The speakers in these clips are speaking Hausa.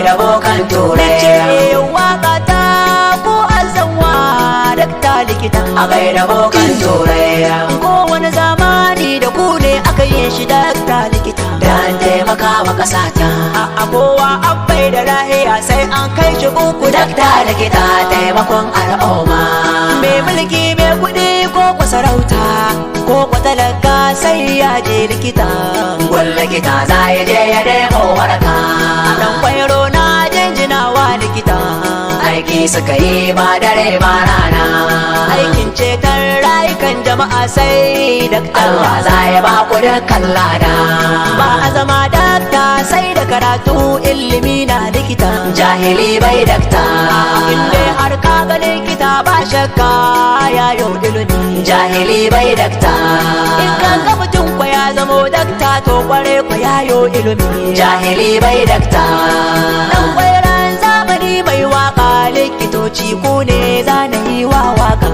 gaida bokan turai. Waka ta ko azanwa dakta likita a gaida bokan turai. Kowane zamani da ku ne aka yi shi dakta likita dan taimaka wa kasata. a kowa an bai da lahiya sai an kai shi uku dakta likita taimakon al'umma. mai mulki mai kuɗi ko kwa sarauta ko kwa talaka sai ya je likita. Gun likita za ya je ya nemo waraka. Dan kwairo na jinjinawa likita aiki suka yi ba dare ba rana. aikin ceton rayukan jama'a sai dakta Allah za ya ba ku dukkan lada. ba a zama dakta sai da karatu ilimi na likita. Jahili bai dakta. inda har ka ga likita ba shakka ya yau ilimi. Jahili bai dakta. in ka ga mutum kwa ya zamo dakta to kware kwa ya yau ilimi. Jahili bai dakta. dan kwairan zamani mai waka likitoci ku ne zanayi wa waka.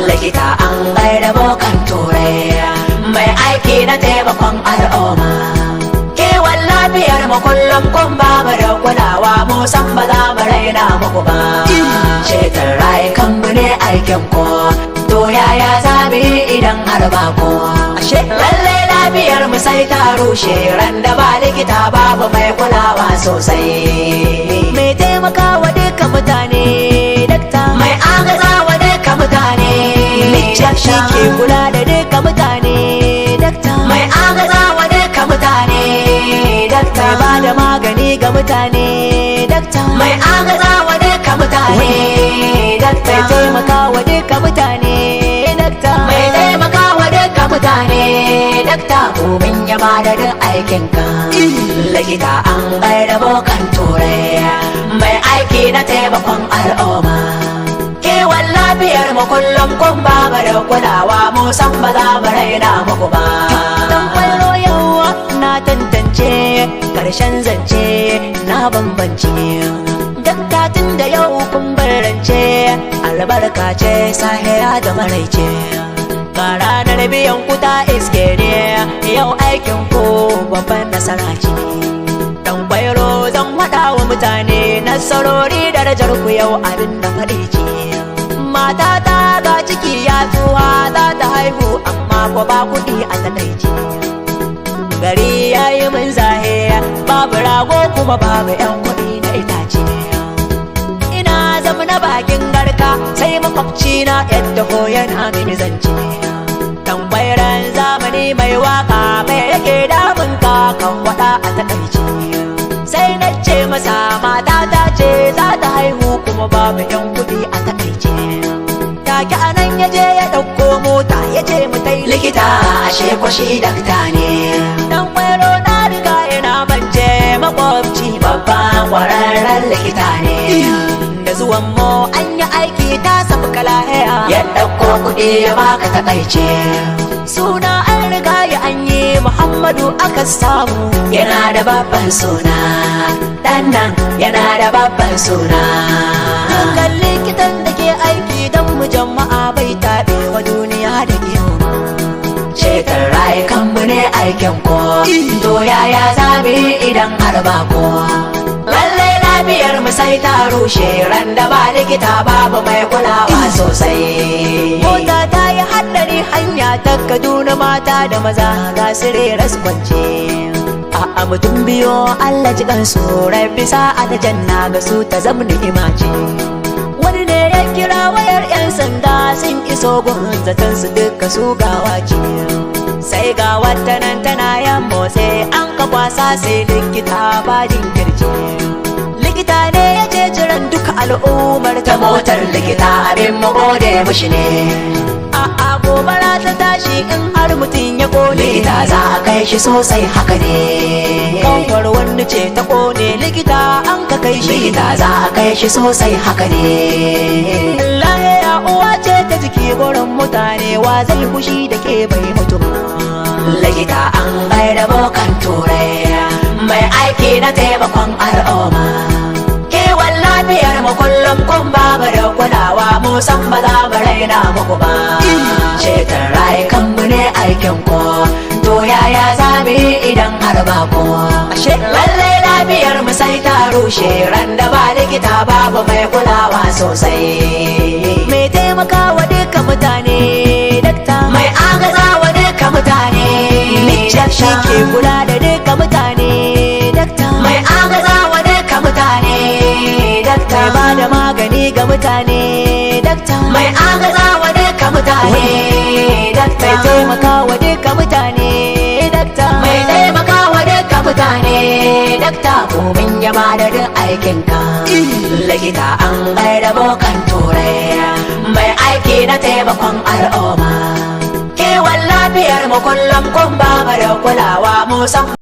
Likita an gaida bokan turai mai aiki na taimakon al'umma. Kiwon lafiyar mu kullum kun ba mu da kulawa mu san ba za mu raina muku ba. Ceton rayukan mu ne aikin ku, to yaya za mu yi idan har ba ku? Ashe Lallai lafiyar mu sai ta rushe ran da ba likita babu mai kulawa sosai. mai taimakawa duka mutane dakta Mai agazawa duka mutane. shi ke kula da duka mutane dakta Mai agazawa duka mutane. Dakta mai ba da magani ga mutane dakta mai agazawa duka mutane. Dakta mai taimakawa duka mutane dakta mai taimakawa duka mutane. Dakta komin ya ba da duk aikinka. Likita an gaida bokan turai mai aiki na taimakon al'umma. Kiwon lafiyar mu kullum kun ba mu da kulawa mu san ba za mu raina muku ba. dan kwairo yawa na tantance karshen zance na bambance dakta tun da yau kun barrance albarka ce sahiya da maraice. ga ranar biyan ku ta iske ne yau aikin ku babban nasara ce. dan kwairo zan haɗa wa mutane nasarori darajar ku yau abin da faɗi ce. mata ta ga ciki ya tsuwa za ta haihu amma ko ba kuɗi a takaice. gari ya yi min zahe babu rago kuma babu yan kuɗi na itace. ina zama na bakin garka sai makwabci na yadda ko yana mini zance. tambairan zamani mai waka mai yake damun ka kan wada a takaice. sai na ce masa mata ta ce za ta haihu kuma babu yan kuɗi a takaice. take anan ya je ya ɗauko mota ya ce mu tai Likita ashe ko shi dakta ne. dan kwairo na riga yana mance makwabci Babban kwararren likita ne. da zuwan mu an yi aiki ta samu kalahiya. Ya ɗauko kuɗi ya baka takaice. suna an riga ya an yi Muhammadu aka samu. Yana da babban suna. Dan nan yana da babban suna. kan likitan da ke aiki don mu jama'a bai taɓe wa duniya da kiyoma. Ceton rayukanmu ne aikin ko. To yaya za mu yi idan har ba ko? Lallai lafiyar mu sai ta rushe ran da ba likita babu mai kulawa sosai. mota ta yi haɗari hanya ta Kaduna mata da maza ga su reras kwance. a mutum biyo Allah ji kansu rai bisa a ta janna ga su ta zama ni'ima ce. wani ne ya kira wayar 'yan sanda sun iso gun zaton su duka su gawa ce. sai ga wata nan tana yan motsi an ka kwasa sai likita ba jinkirce. likita ne ya ce jiran duka al'ummar Ta motar likita abin mu gode mushi ne. a'a gobara ta tashi in har mutum ya kone. Likita za a kai shi sosai haka ne. kanwar wani ce ta kone likita an ka kai shi. Likita za a kai shi sosai haka ne. Allah ya uwa ce ta jiki gurin mutane wa zai fushi da ke bai mutu ba. Likita an gaida bokan turai mai aiki na taimakon al'umma. Kiwon lafiyar mu kullum kun ba mu da kulawa mu san ba za mu raina muku ba. Ceton rayukanmu ne aikin ko. To yaya za zabi idan har ba kowa. Ashe Lallai lafiyar mu sai ta rushe ran da ba likita babu mai kulawa sosai. mai taimakawa duka mutane dakta, Mai agazawa duka mutane shi ke kula da duka mutane dakta, Mai agazawa duka mutane dakta. mai ba da magani ga mutane dakta, Mai agazawa duka mutane dakta. mai taimakawa duka mutane dakta, Mai taimakawa duka mutane dakta. Komin yaba da duk aikinka likita an gaida bokan turai mai aiki na taimakon al'umma. Kiwon lafiyar mu kullum kun ba da kulawa musamman.